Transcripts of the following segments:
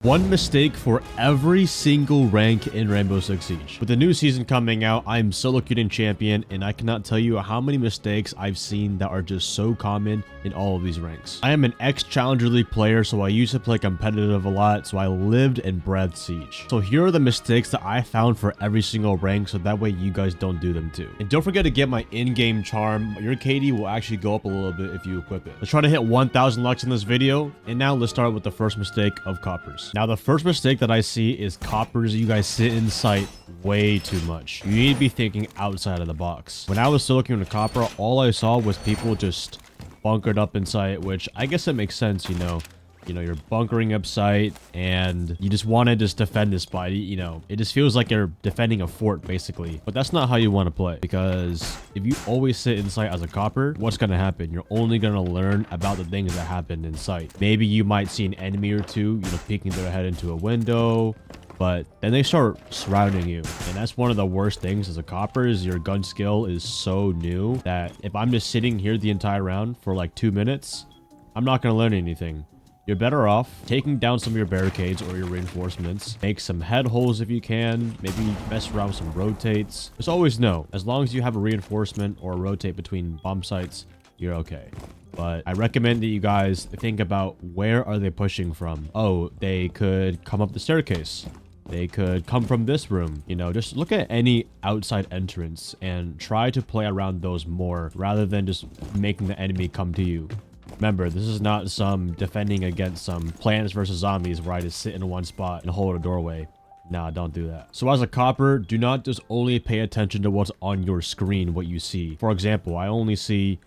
One mistake for every single rank in Rainbow Six Siege. With the new season coming out, I'm solo queuing champion, and I cannot tell you how many mistakes I've seen that are just so common in all of these ranks. I am an ex-Challenger League player, so I used to play competitive a lot, so I lived and breathed Siege. So here are the mistakes that I found for every single rank, so that way you guys don't do them too. And don't forget to get my in-game charm. Your KD will actually go up a little bit if you equip it. Let's try to hit 1,000 likes in this video, and now let's start with the first mistake of coppers. Now, the first mistake that I see is coppers. You guys sit in sight way too much. You need to be thinking outside of the box. When I was still looking at a copper, all I saw was people just bunkered up in sight, which I guess it makes sense, you know, you're bunkering up sight and you just want to just defend this spot. It just feels like you're defending a fort basically, but that's not how you want to play, because if you always sit in sight as a copper, what's going to happen? You're only going to learn about the things that happen in sight. Maybe you might see an enemy or two, peeking their head into a window, but then they start surrounding you. And that's one of the worst things as a copper, is your gun skill is so new that if I'm just sitting here the entire round for like 2 minutes, I'm not going to learn anything. You're better off taking down some of your barricades or your reinforcements. Make some head holes if you can. Maybe mess around with some rotates. Just always know, as long as you have a reinforcement or a rotate between bomb sites, you're okay. But I recommend that you guys think about, where are they pushing from? Oh, they could come up the staircase. They could come from this room. Just look at any outside entrance and try to play around those more, rather than just making the enemy come to you. Remember, this is not some defending against some Plants vs. Zombies where I just sit in one spot and hold a doorway. Nah, don't do that. So as a copper, do not just only pay attention to what's on your screen, what you see. For example, I only see,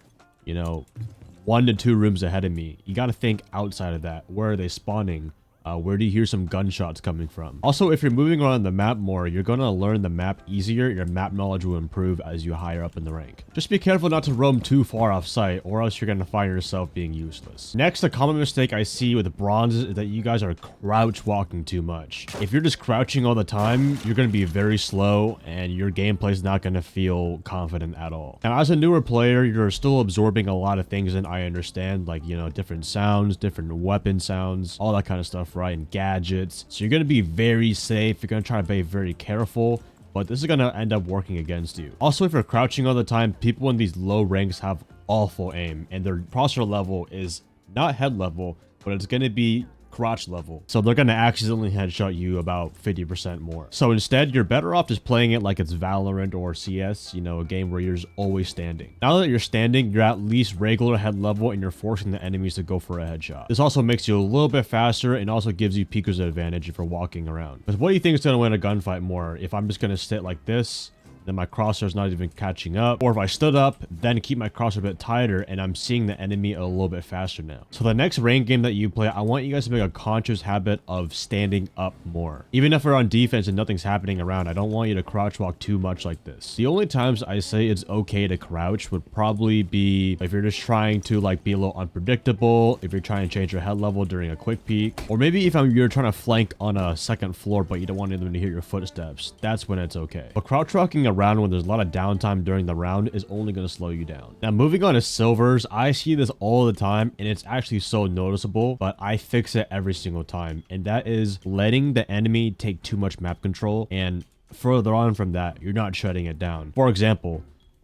1 to 2 rooms ahead of me. You got to think outside of that. Where are they spawning? Where do you hear some gunshots coming from? Also, if you're moving around the map more, you're going to learn the map easier. Your map knowledge will improve as you higher up in the rank. Just be careful not to roam too far off site, or else you're going to find yourself being useless. Next, a common mistake I see with bronzes is that you guys are crouch walking too much. If you're just crouching all the time, you're going to be very slow and your gameplay is not going to feel confident at all. Now, as a newer player, you're still absorbing a lot of things, and I understand, like, different sounds, different weapon sounds, all that kind of stuff, right? And gadgets. So you're going to be very safe. You're going to try to be very careful, but this is going to end up working against you. Also, if you're crouching all the time, people in these low ranks have awful aim, and their crosshair level is not head level, but it's going to be crotch level. So they're going to accidentally headshot you about 50% more. So instead, you're better off just playing it like it's Valorant or CS, a game where you're just always standing. Now that you're standing, you're at least regular head level and you're forcing the enemies to go for a headshot. This also makes you a little bit faster and also gives you peeker's advantage if you're walking around. But what do you think is going to win a gunfight more? If I'm just going to sit like this, then my crosshair's not even catching up, or if I stood up, then keep my crosshair a bit tighter and I'm seeing the enemy a little bit faster now. So the next rank game that you play, I want you guys to make a conscious habit of standing up more. Even if we're on defense and nothing's happening around, I don't want you to crouch walk too much like this. The only times I say it's okay to crouch would probably be if you're just trying to be a little unpredictable, if you're trying to change your head level during a quick peek, or maybe if you're trying to flank on a second floor but you don't want anyone to hear your footsteps. That's when it's okay. But crouch walking around when there's a lot of downtime during the round is only going to slow you down. Now, moving on to silvers, I see this all the time and it's actually so noticeable, but I fix it every single time, and that is letting the enemy take too much map control, and further on from that, you're not shutting it down. For example,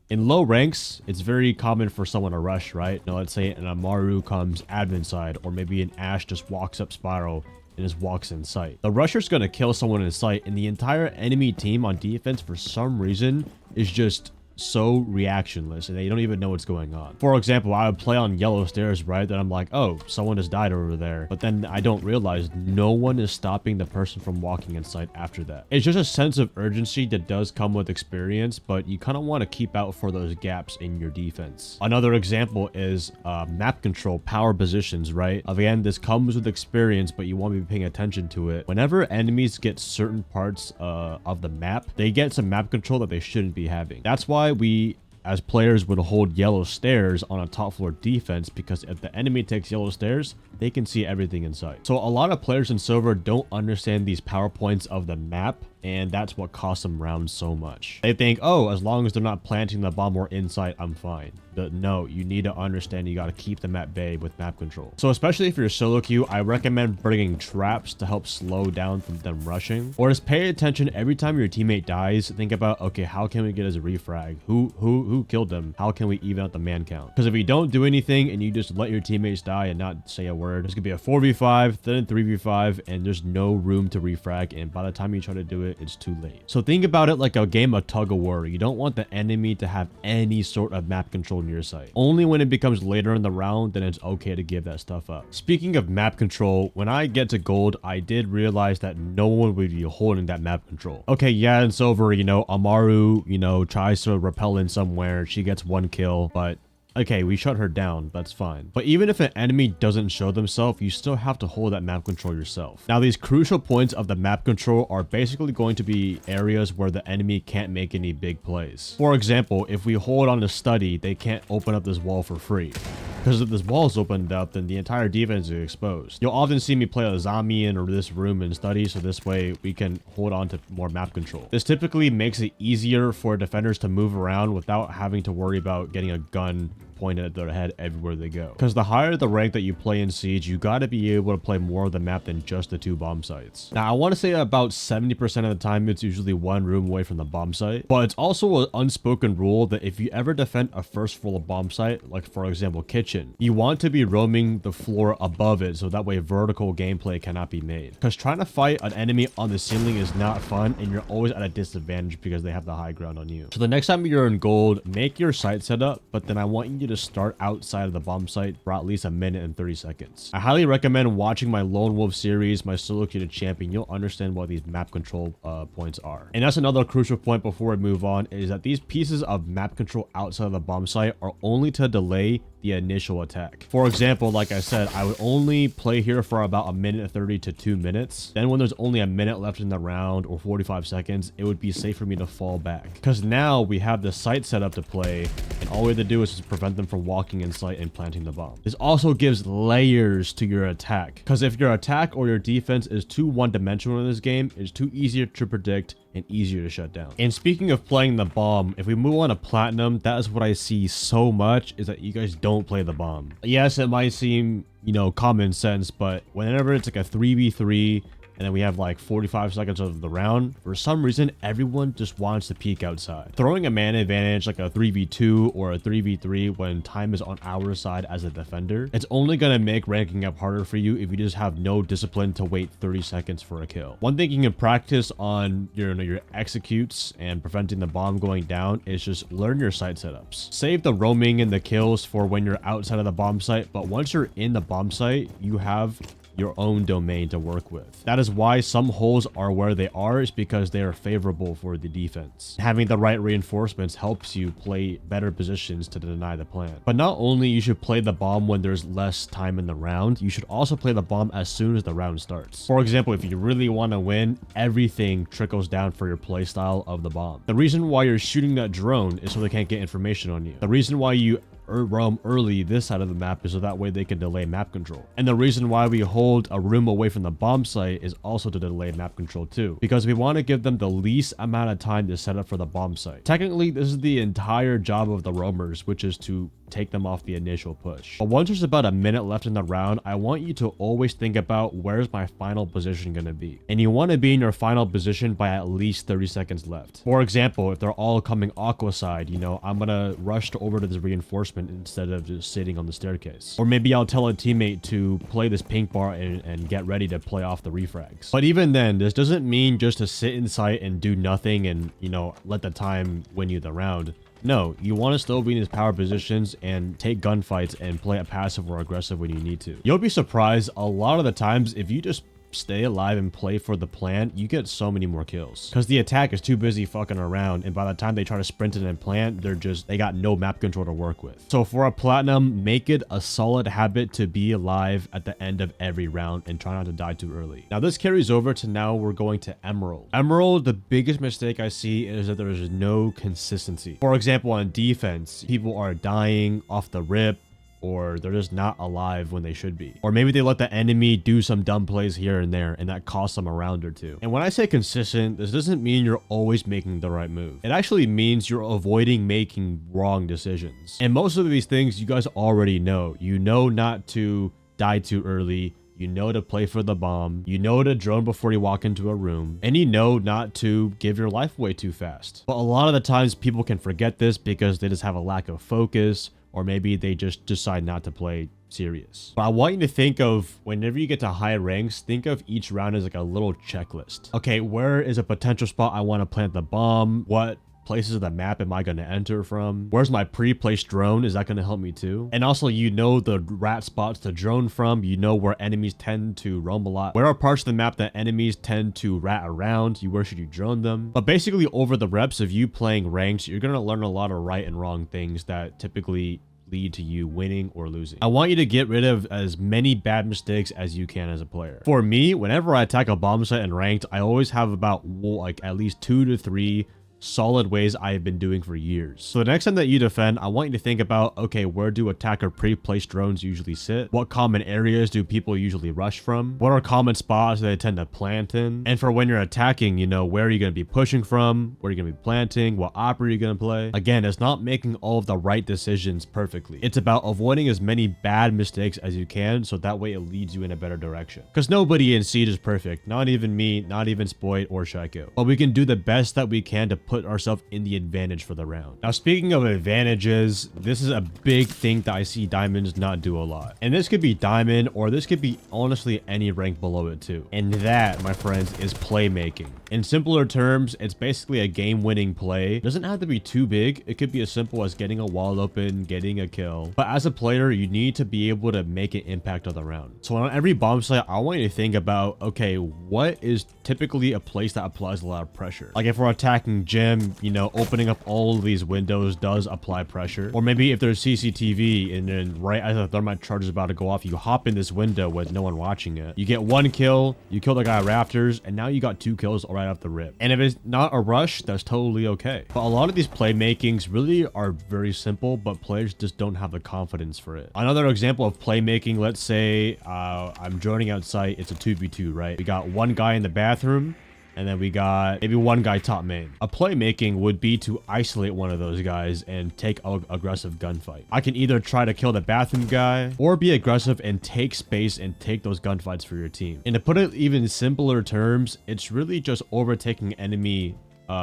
in low ranks, it's very common for someone to rush, right? Now, let's say an Amaru comes admin side, or maybe an Ash just walks up spiral and just walks in sight. The rusher's going to kill someone in sight, and the entire enemy team on defense, for some reason, is just so reactionless and they don't even know what's going on. For example, I would play on yellow stairs, right? Then I'm like, oh, someone just died over there. But then I don't realize no one is stopping the person from walking in sight after that. It's just a sense of urgency that does come with experience, but you kind of want to keep out for those gaps in your defense. Another example is map control, power positions, right? Again, this comes with experience, but you want to be paying attention to it. Whenever enemies get certain parts of the map, they get some map control that they shouldn't be having. That's why we as players would hold yellow stairs on a top floor defense, because if the enemy takes yellow stairs, they can see everything in sight. So a lot of players in silver don't understand these power points of the map, and that's what costs them rounds so much. They think, oh, as long as they're not planting the bomb or inside, I'm fine. But no, you need to understand you got to keep them at bay with map control. So especially if you're solo queue, I recommend bringing traps to help slow down from them rushing, or just pay attention every time your teammate dies. Think about, okay, how can we get his refrag? Who killed them? How can we even out the man count? Because if you don't do anything and you just let your teammates die and not say a word, it's gonna be a 4v5, then a 3v5, and there's no room to refrag, and by the time you try to do it, it's too late. So think about it like a game of tug of war. You don't want the enemy to have any sort of map control near your site. Only when it becomes later in the round, then it's okay to give that stuff up. Speaking of map control, when I get to gold, I did realize that no one would be holding that map control. Okay, yeah, in silver, you know, Amaru, you know, tries to rappel in somewhere, she gets 1 kill, but okay, we shut her down, that's fine. But even if an enemy doesn't show themselves, you still have to hold that map control yourself. Now, these crucial points of the map control are basically going to be areas where the enemy can't make any big plays. For example, if we hold on to study, they can't open up this wall for free. Because if this wall is opened up, then the entire defense is exposed. You'll often see me play a zombie in this room and study, so this way we can hold on to more map control. This typically makes it easier for defenders to move around without having to worry about getting a gun pointed at their head everywhere they go. Because the higher the rank that you play in Siege, you got to be able to play more of the map than just the 2 bomb sites. Now, I want to say about 70% of the time, it's usually 1 room away from the bomb site, but it's also an unspoken rule that if you ever defend a first floor bomb site, like for example, kitchen, you want to be roaming the floor above it, so that way vertical gameplay cannot be made. Because trying to fight an enemy on the ceiling is not fun, and you're always at a disadvantage because they have the high ground on you. So the next time you're in gold, make your site setup, but then I want you to start outside of the bomb site for at least 1 minute and 30 seconds. I highly recommend watching my Lone Wolf series, my solo queued champion. You'll understand what these map control points are. And that's another crucial point before we move on, is that these pieces of map control outside of the bomb site are only to delay the initial attack. For example, like I said, I would only play here for about 1:30 to 2 minutes. Then when there's only 1 minute left in the round or 45 seconds, it would be safe for me to fall back. Because now we have the site set up to play, and all we have to do is just prevent them from walking in sight and planting the bomb. This also gives layers to your attack. Because if your attack or your defense is too one-dimensional in this game, it's too easier to predict and easier to shut down. And speaking of playing the bomb, if we move on to platinum, that is what I see so much, is that you guys don't play the bomb. Yes, it might seem, you know, common sense, but whenever it's like a 3v3 and then we have like 45 seconds of the round, for some reason everyone just wants to peek outside. Throwing a man advantage like a 3v2 or a 3v3 when time is on our side as a defender, it's only gonna make ranking up harder for you if you just have no discipline to wait 30 seconds for a kill. One thing you can practice on your executes and preventing the bomb going down is just learn your site setups. Save the roaming and the kills for when you're outside of the bomb site, but once you're in the bomb site, you have your own domain to work with. That is why some holes are where they are, is because they are favorable for the defense. Having the right reinforcements helps you play better positions to deny the plan. But not only you should play the bomb when there's less time in the round, you should also play the bomb as soon as the round starts. For example, if you really want to win, everything trickles down for your playstyle of the bomb. The reason why you're shooting that drone is so they can't get information on you. The reason why you roam early this side of the map is so that way they can delay map control. And the reason why we hold a room away from the bomb site is also to delay map control too, because we want to give them the least amount of time to set up for the bomb site. Technically, this is the entire job of the roamers, which is to take them off the initial push. But once there's about 1 minute left in the round, I want you to always think about, where's my final position going to be? And you want to be in your final position by at least 30 seconds left. For example, if they're all coming aqua side, you know, I'm going to rush over to this reinforcement instead of just sitting on the staircase. Or maybe I'll tell a teammate to play this pink bar and get ready to play off the refrags. But even then, this doesn't mean just to sit in sight and do nothing and, you know, let the time win you the round. No, you want to still be in his power positions and take gunfights and play it passive or aggressive when you need to. You'll be surprised a lot of the times if you just stay alive and play for the plan, you get so many more kills. Because the attack is too busy fucking around, and by the time they try to sprint in and plant, they got no map control to work with. So for a platinum, make it a solid habit to be alive at the end of every round and try not to die too early. Now this carries over to now we're going to Emerald. Emerald, the biggest mistake I see is that there is no consistency. For example, on defense, people are dying off the rip. or they're just not alive when they should be. Or maybe they let the enemy do some dumb plays here and there, and that costs them a round or two. And when I say consistent, this doesn't mean you're always making the right move. It actually means you're avoiding making wrong decisions. And most of these things you guys already know. You know not to die too early. You know to play for the bomb. You know to drone before you walk into a room. And you know not to give your life away too fast. But a lot of the times people can forget this because they just have a lack of focus, or maybe they just decide not to play serious. But I want you to think of, whenever you get to high ranks, think of each round as like a little checklist. Okay, where is a potential spot I want to plant the bomb? What places of the map am I going to enter from? Where's my pre-placed drone? Is that going to help me too? And also, you know the rat spots to drone from. You know where enemies tend to roam a lot. Where are parts of the map that enemies tend to rat around? Where should you drone them? But basically, over the reps of you playing ranked, you're going to learn a lot of right and wrong things that typically lead to you winning or losing. I want you to get rid of as many bad mistakes as you can as a player. For me, whenever I attack a bomb site in ranked, I always have about like at least 2 to 3 solid ways I have been doing for years. So the next time that you defend, I want you to think about, okay, where do attacker pre-placed drones usually sit? What common areas do people usually rush from? What are common spots that they tend to plant in? And for when you're attacking, you know, where are you going to be pushing from? Where are you going to be planting? What op are you going to play? Again, it's not making all of the right decisions perfectly. It's about avoiding as many bad mistakes as you can, so that way it leads you in a better direction. Because nobody in Siege is perfect. Not even me, not even Spoit or Shaiko. But we can do the best that we can to put ourselves in the advantage for the round. Now, speaking of advantages, this is a big thing that I see diamonds not do a lot. And this could be diamond, or this could be honestly any rank below it too. And that, my friends, is playmaking. In simpler terms, it's basically a game-winning play. It doesn't have to be too big. It could be as simple as getting a wall open, getting a kill. But as a player, you need to be able to make an impact on the round. So on every bomb site, I want you to think about, okay, what is typically a place that applies a lot of pressure? Like if we're attacking gym, you know, opening up all of these windows does apply pressure. Or maybe if there's CCTV and then right as the thermite charge is about to go off, you hop in this window with no one watching it. You get 1 kill, you kill the guy rafters, and now you got 2 kills right off the rip. And if it's not a rush, that's totally okay. But a lot of these playmakings really are very simple, but players just don't have the confidence for it. Another example of playmaking, let's say I'm joining out site, it's a 2v2, right? We got one guy in the bathroom, and then we got maybe one guy top main. A playmaking would be to isolate one of those guys and take an aggressive gunfight. I can either try to kill the bathroom guy or be aggressive and take space and take those gunfights for your team. And to put it even simpler terms, it's really just overtaking enemy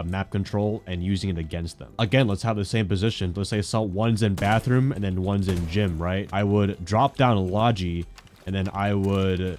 map control and using it against them. Again, let's have the same position. Let's say one's in bathroom and then one's in gym, right? I would drop down Logi and then I would,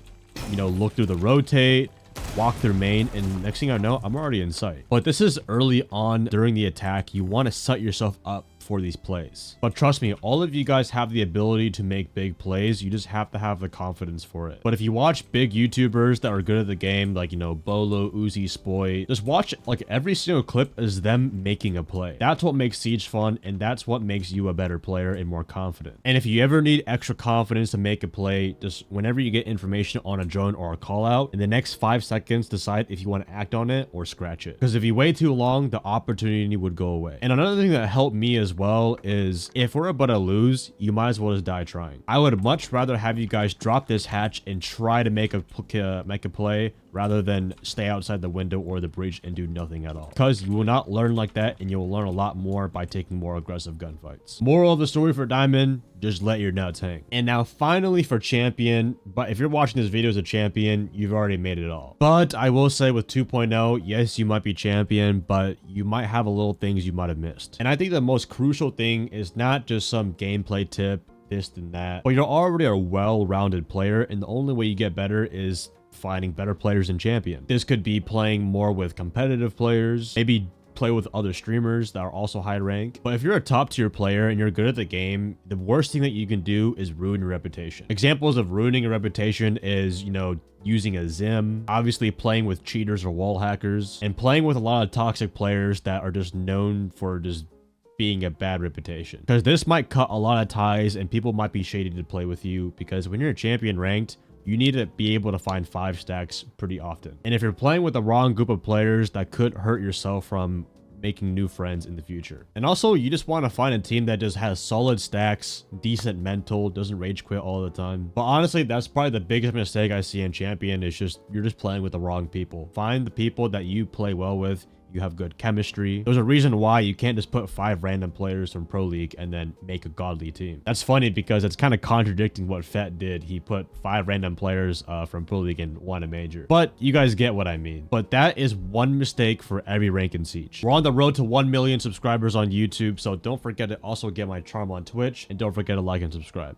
you know, look through the rotate, walk through main, and next thing I know, I'm already in sight. But this is early on during the attack. You want to set yourself up for these plays. But trust me, all of you guys have the ability to make big plays. You just have to have the confidence for it. But if you watch big YouTubers that are good at the game, like, you know, Bolo, Uzi, Spoy, just watch like every single clip is them making a play. That's what makes Siege fun, and that's what makes you a better player and more confident. And if you ever need extra confidence to make a play, just whenever you get information on a drone or a call out, in the next 5 seconds, decide if you want to act on it or scratch it. Because if you wait too long, the opportunity would go away. And another thing that helped me as well is if we're about to lose, you might as well just die trying. I would much rather have you guys drop this hatch and try to make a play rather than stay outside the window or the breach and do nothing at all. Because you will not learn like that, and you will learn a lot more by taking more aggressive gunfights. Moral of the story for Diamond, just let your nuts hang. And now finally for Champion, but if you're watching this video as a Champion, you've already made it all. But I will say with 2.0, yes, you might be Champion, but you might have a little things you might have missed. And I think the most crucial thing is not just some gameplay tip, this and that, but you're already a well-rounded player, and the only way you get better is finding better players in Champion. This could be playing more with competitive players, maybe play with other streamers that are also high rank. But if you're a top tier player and you're good at the game, the worst thing that you can do is ruin your reputation. Examples of ruining a reputation is, you know, using a Zim, obviously playing with cheaters or wall hackers, and playing with a lot of toxic players that are just known for just being a bad reputation. Because this might cut a lot of ties and people might be shady to play with you, because when you're a Champion ranked, you need to be able to find 5 stacks pretty often. And if you're playing with the wrong group of players, that could hurt yourself from making new friends in the future. And also, you just want to find a team that just has solid stacks, decent mental, doesn't rage quit all the time. But honestly, that's probably the biggest mistake I see in Champion is just you're just playing with the wrong people. Find the people that you play well with. You have good chemistry. There's a reason why you can't just put 5 random players from Pro League and then make a godly team. That's funny because it's kind of contradicting what Fett did. He put 5 random players from Pro League and won a major. But you guys get what I mean. But that is one mistake for every rank in Siege. We're on the road to 1 million subscribers on YouTube, so don't forget to also get my charm on Twitch, and don't forget to like and subscribe.